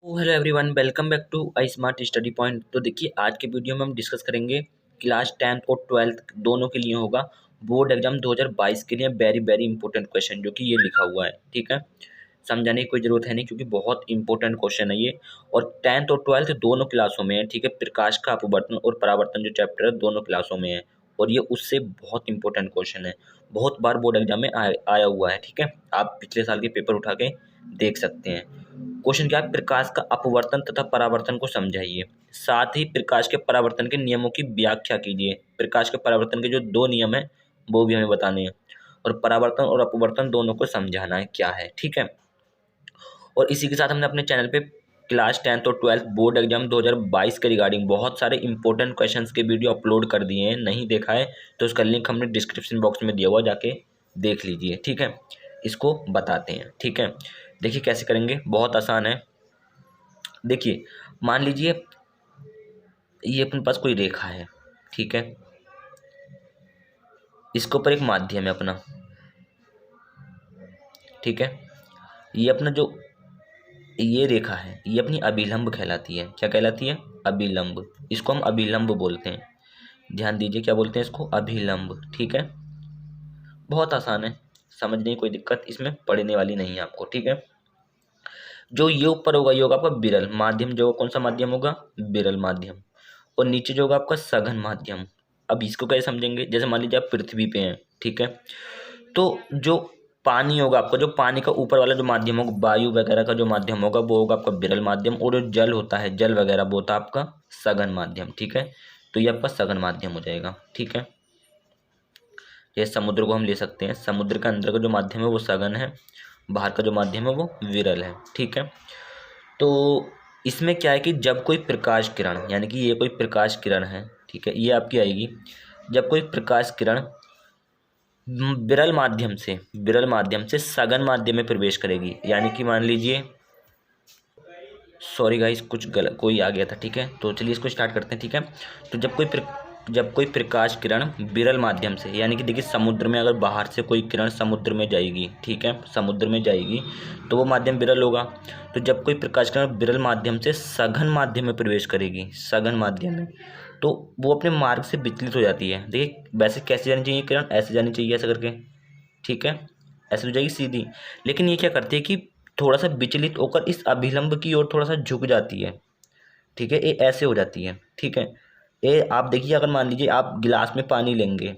Hello everyone, welcome back to I smart study point. तो देखिए, आज के वीडियो में हम डिस्कस करेंगे क्लास 10th और 12th दोनों के लिए होगा बोर्ड एग्जाम 2022 के लिए वेरी वेरी इंपॉर्टेंट क्वेश्चन, जो कि ये लिखा हुआ है। ठीक है, समझाने की कोई ज़रूरत है नहीं क्योंकि बहुत इंपॉर्टेंट क्वेश्चन है ये। और 10th और 12th दोनों क्लासों में है। ठीक है, प्रकाश का अपवर्तन और परावर्तन जो चैप्टर है दोनों क्लासों में है, और ये उससे बहुत इंपॉर्टेंट क्वेश्चन है। बहुत बार बोर्ड एग्जाम में आया हुआ है। ठीक है, आप पिछले साल के पेपर उठा के देख सकते हैं। क्वेश्चन क्या है? प्रकाश का अपवर्तन तथा परावर्तन को समझाइए, साथ ही प्रकाश के परावर्तन के नियमों की व्याख्या कीजिए। प्रकाश के परावर्तन के जो दो नियम है वो भी हमें बताने हैं, और परावर्तन और अपवर्तन दोनों को समझाना है क्या है। ठीक है, और इसी के साथ हमने अपने चैनल पे क्लास 10th और 12th बोर्ड एग्जाम 2022 के रिगार्डिंग बहुत सारे इंपॉर्टेंट क्वेश्चंस के वीडियो अपलोड कर दिए हैं। नहीं देखा है तो उसका लिंक हमने डिस्क्रिप्शन बॉक्स में दिया हुआ, जाके देख लीजिए। ठीक है, इसको बताते हैं। ठीक है, देखिए कैसे करेंगे, बहुत आसान है। देखिए, मान लीजिए ये अपने पास कोई रेखा है। ठीक है, इसके ऊपर एक माध्यम है अपना। ठीक है, ये अपना जो ये रेखा है ये अपनी अभिलंब कहलाती है। क्या कहलाती है? अभिलंब। इसको हम अभिलंब बोलते हैं। ध्यान दीजिए, क्या बोलते हैं इसको? अभिलंब। ठीक है, बहुत आसान है, समझने की कोई दिक्कत इसमें पड़ने वाली नहीं है आपको। ठीक है, जो ये ऊपर होगा ये होगा आपका विरल माध्यम। जो कौन सा माध्यम होगा? विरल माध्यम। और नीचे जो होगा आपका सघन माध्यम। अब इसको कैसे समझेंगे? जैसे मान लीजिए आप पृथ्वी पे हैं। ठीक है, तो जो पानी होगा आपका, जो पानी का ऊपर वाला जो माध्यम होगा, वायु वगैरह का जो माध्यम होगा वो होगा आपका विरल माध्यम, और जो जल होता है, जल वगैरह, वो होता है आपका सघन माध्यम। ठीक है, तो ये आपका सघन माध्यम हो जाएगा। ठीक है, ये समुद्र को हम ले सकते हैं। समुद्र के अंदर का जो माध्यम है वो सघन है, बाहर का जो माध्यम है वो विरल है। ठीक है, तो इसमें क्या है कि जब कोई प्रकाश किरण, यानी कि ये कोई प्रकाश किरण है। ठीक है, ये आपकी आएगी जब कोई प्रकाश किरण विरल माध्यम से सघन माध्यम में प्रवेश करेगी। यानी कि मान लीजिए, सॉरी गाइस, कुछ गलत कोई आ गया था। ठीक है, तो चलिए इसको स्टार्ट करते हैं। ठीक है, तो जब कोई प्रकाश किरण विरल माध्यम से, यानी कि देखिए समुद्र में अगर बाहर से कोई किरण समुद्र में जाएगी, ठीक है, समुद्र में जाएगी तो वो माध्यम विरल होगा। तो जब कोई प्रकाश किरण विरल माध्यम से सघन माध्यम में प्रवेश करेगी, सघन माध्यम में, तो वो अपने मार्ग से विचलित हो जाती है। देखिए वैसे कैसे जानी चाहिए किरण? ऐसे जानी चाहिए, ऐसा करके। ठीक है, ऐसे हो जाएगी सीधी। लेकिन ये क्या करती है कि थोड़ा सा विचलित होकर इस अभिलंब की ओर थोड़ा सा झुक जाती है। ठीक है, ये ऐसे हो जाती है। ठीक है, ये आप देखिए, अगर मान लीजिए आप गिलास में पानी लेंगे।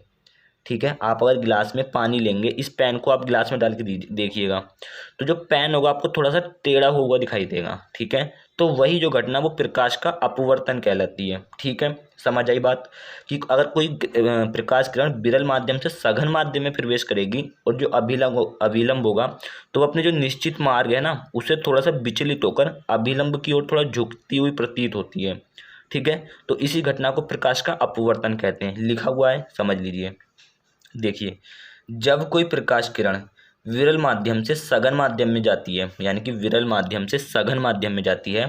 ठीक है, आप अगर गिलास में पानी लेंगे, इस पेन को आप गिलास में डाल के देखिएगा, तो जो पेन होगा आपको थोड़ा सा टेढ़ा हुआ दिखाई देगा। ठीक है, तो वही जो घटना वो प्रकाश का अपवर्तन कहलाती है। ठीक है, समझ आई बात? कि अगर कोई प्रकाश किरण विरल माध्यम से सघन माध्यम में प्रवेश करेगी और जो अभिलंब होगा, तो वो अपने जो निश्चित मार्ग है ना, उससे थोड़ा सा विचलित होकर अभिलंब की ओर थोड़ा झुकती हुई प्रतीत होती है। ठीक है, तो इसी घटना को प्रकाश का अपवर्तन कहते हैं। लिखा हुआ है, समझ लीजिए। देखिए, जब कोई प्रकाश किरण विरल माध्यम से सघन माध्यम में जाती है, यानी कि विरल माध्यम से सघन माध्यम में जाती है,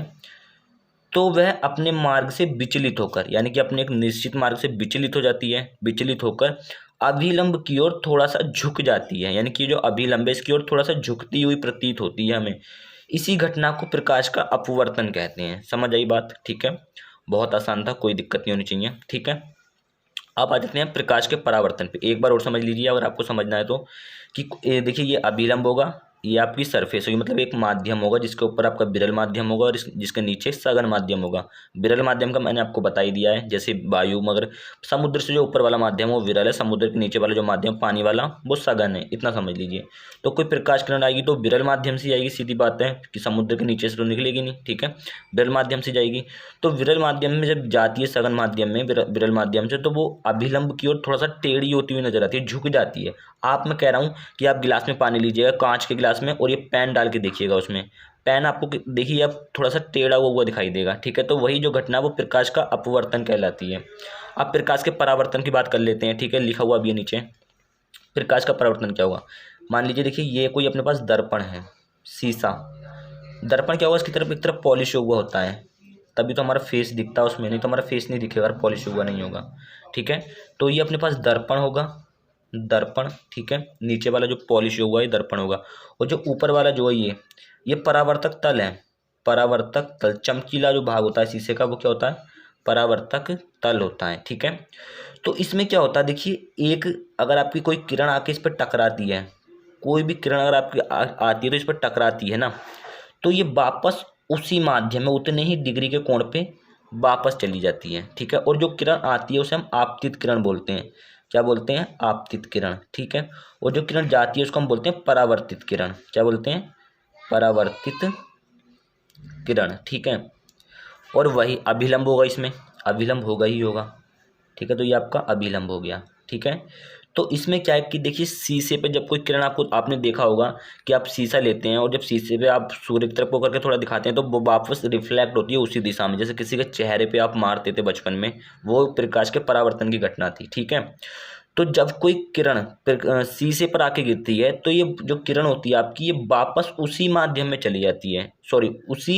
तो वह अपने मार्ग से विचलित होकर, यानी कि अपने एक निश्चित मार्ग से विचलित हो जाती है। विचलित होकर अभिलंब की ओर थोड़ा सा झुक जाती है, यानी कि जो अभिलंब है इसकी ओर थोड़ा सा झुकती हुई प्रतीत होती है हमें। इसी घटना को प्रकाश का अपवर्तन कहते हैं। समझ आई बात? ठीक है, बहुत आसान था, कोई दिक्कत नहीं होनी चाहिए। ठीक है, अब आ जाते हैं प्रकाश के परावर्तन पे। एक बार और समझ लीजिए अगर आपको समझना है तो, कि देखिए ये अभिलंब होगा, ये आपकी सरफेस होगी, मतलब एक माध्यम होगा जिसके ऊपर आपका विरल माध्यम होगा और जिसके नीचे सघन माध्यम होगा। विरल माध्यम का मैंने आपको बता ही दिया है, जैसे वायु, मगर समुद्र से जो ऊपर वाला माध्यम है वो विरल है, समुद्र के नीचे वाला जो माध्यम पानी वाला वो सघन है। इतना समझ लीजिए। तो कोई प्रकाश किरण आएगी तो विरल माध्यम से आएगी, सीधी बात है कि समुद्र के नीचे से तो निकलेगी नहीं। ठीक है, विरल माध्यम से जाएगी। तो विरल माध्यम में जब जाती है सघन माध्यम में, विरल माध्यम से, तो वो अभिलंब की ओर थोड़ा सा टेढ़ी होती हुई नजर आती है, झुक जाती है। आप, मैं कह रहा हूँ कि आप गिलास में पानी लीजिएगा, कांच के गिलास में, और ये पेन डाल के देखिएगा उसमें, पेन आपको देखिए अब थोड़ा सा टेढ़ा हुआ दिखाई देगा। ठीक है, तो वही जो घटना वो प्रकाश का अपवर्तन कहलाती है। अब प्रकाश के परावर्तन की बात कर लेते हैं। ठीक है, लिखा हुआ भी है नीचे। प्रकाश का परावर्तन क्या होगा? मान लीजिए, देखिए ये कोई अपने पास दर्पण है, शीशा। दर्पण क्या होगा? इसकी तरफ एक तरफ पॉलिश हुआ होता है, तभी तो हमारा फेस दिखता है उसमें, नहीं तो हमारा फेस नहीं दिखेगा अगर पॉलिश हुआ नहीं होगा। ठीक है, तो ये अपने पास दर्पण होगा, दर्पण। ठीक है, नीचे वाला जो पॉलिश हुआ है ये दर्पण होगा, और जो ऊपर वाला जो है ये परावर्तक तल है। परावर्तक तल। चमकीला जो भाग होता है शीशे का वो क्या होता है, परावर्तक तल होता है, ठीक है। तो इसमें क्या होता है देखिए, एक अगर आपकी कोई किरण आके इस पर टकराती है, कोई भी किरण अगर आपकी आती है तो इस पर टकराती है ना, तो ये वापस उसी माध्यम में उतने ही डिग्री के कोण पे वापस चली जाती है, ठीक है। और जो किरण आती है उसे हम आपतित किरण बोलते हैं। क्या बोलते हैं, आपतित किरण, ठीक है। और जो किरण जाती है उसको हम बोलते हैं परावर्तित किरण। क्या बोलते हैं, परावर्तित किरण, ठीक है। और वही अभिलंब होगा, इसमें अभिलंब होगा ही होगा, ठीक है। तो ये आपका अभिलंब हो गया, ठीक है। तो इसमें क्या है कि देखिए शीशे पे जब कोई किरण आपको, आपने देखा होगा कि आप शीशा लेते हैं और जब शीशे पे आप सूर्य की तरफ को करके थोड़ा दिखाते हैं तो वो वापस रिफ्लेक्ट होती है उसी दिशा में। जैसे किसी के चेहरे पे आप मारते थे बचपन में, वो प्रकाश के परावर्तन की घटना थी, ठीक है। तो जब कोई किरण शीशे पर आके गिरती है तो ये जो किरण होती है आपकी, ये वापस उसी माध्यम में चली जाती है, सॉरी उसी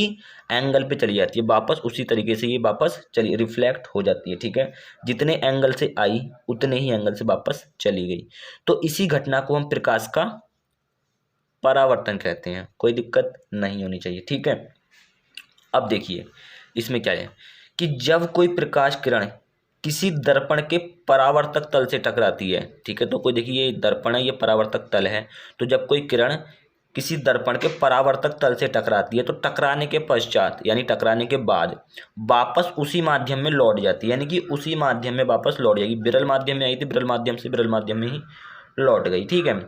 एंगल पे चली जाती है, वापस उसी तरीके से ये वापस चली रिफ्लेक्ट हो जाती है, ठीक है। जितने एंगल से आई उतने ही एंगल से वापस चली गई। तो इसी घटना को हम प्रकाश का परावर्तन कहते हैं। कोई दिक्कत नहीं होनी चाहिए, ठीक है। अब देखिए इसमें क्या है कि जब कोई प्रकाश किरण किसी दर्पण के परावर्तक तल से टकराती है, ठीक है। तो कोई देखिए ये दर्पण है, ये परावर्तक तल है। तो जब कोई किरण किसी दर्पण के परावर्तक तल से टकराती है तो टकराने के पश्चात यानी टकराने के बाद वापस उसी माध्यम में लौट जाती है, यानी कि उसी माध्यम में वापस लौट जाएगी। विरल माध्यम में आई थी, विरल माध्यम से विरल माध्यम में ही लौट गई, ठीक है।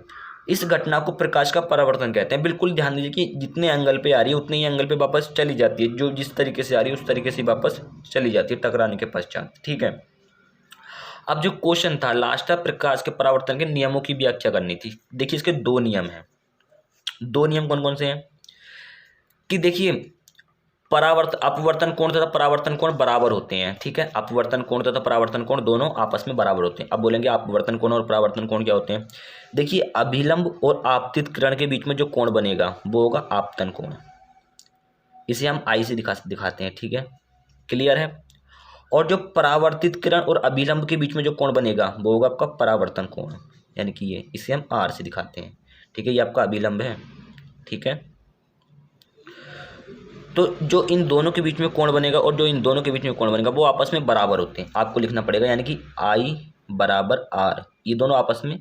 इस घटना को प्रकाश का परावर्तन कहते हैं। बिल्कुल ध्यान दीजिए कि जितने एंगल पे आ रही है उतने ही एंगल पे वापस चली जाती है, जो जिस तरीके से आ रही है उस तरीके से वापस चली जाती है टकराने के पश्चात, ठीक है। अब जो क्वेश्चन था लास्ट था, प्रकाश के परावर्तन के नियमों की व्याख्या करनी थी। देखिए इसके दो नियम हैं। दो नियम कौन कौन से हैं कि देखिए अपवर्तन कोण तथा परावर्तन कोण बराबर होते हैं, ठीक है। अपवर्तन कोण तथा परावर्तन कोण दोनों आपस में बराबर होते हैं। अब बोलेंगे अपवर्तन कोण और परावर्तन कोण क्या होते हैं। देखिए अभिलंब और आपतित किरण के बीच में जो कोण बनेगा वो होगा आपतन कोण। इसे हम आई से दिखाते हैं, ठीक है, क्लियर है। और जो परावर्तित किरण और अभिलंब के बीच में जो कोण बनेगा वो होगा आपका परावर्तन कोण, यानी कि ये, इसे हम आर से दिखाते हैं, ठीक है। ये आपका अभिलंब है, ठीक है। तो जो इन दोनों के बीच में कोण बनेगा और जो इन दोनों के बीच में कोण बनेगा वो आपस में बराबर होते हैं, आपको लिखना पड़ेगा। यानी कि आई बराबर आर, ये दोनों आपस में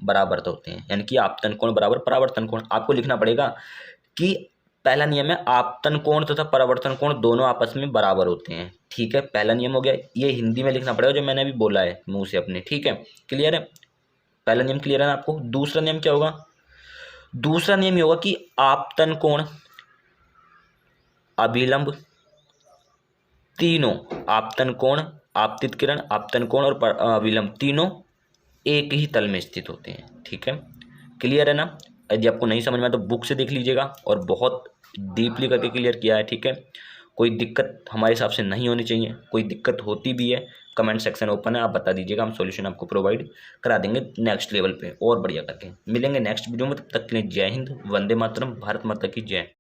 बराबर होते हैं, यानी कि आपतन कोण बराबर परावर्तन कोण। आपको लिखना पड़ेगा कि पहला नियम है आपतन कोण तथा परावर्तन कोण दोनों आपस में बराबर होते हैं, ठीक है। पहला नियम हो गया, ये हिंदी में लिखना पड़ेगा जो मैंने अभी बोला है मुंह से अपने, ठीक है, क्लियर है। पहला नियम क्लियर है ना आपको। दूसरा नियम क्या होगा, दूसरा नियम ये होगा कि आपतन कोण, अभिलंब, तीनों आपतन कोण, आपतित किरण, आपतन कोण और अभिलंब तीनों एक ही तल में स्थित होते हैं, ठीक है, क्लियर है ना। यदि आपको नहीं समझ में तो बुक से देख लीजिएगा और बहुत डीपली करके क्लियर किया है, ठीक है। कोई दिक्कत हमारे हिसाब से नहीं होनी चाहिए। कोई दिक्कत होती भी है कमेंट सेक्शन ओपन है, आप बता दीजिएगा, हम सॉल्यूशन आपको प्रोवाइड करा देंगे नेक्स्ट लेवल पे और बढ़िया करके। मिलेंगे नेक्स्ट वीडियो में, तब तक के लिए जय हिंद, वंदे मातरम, भारत माता की जय।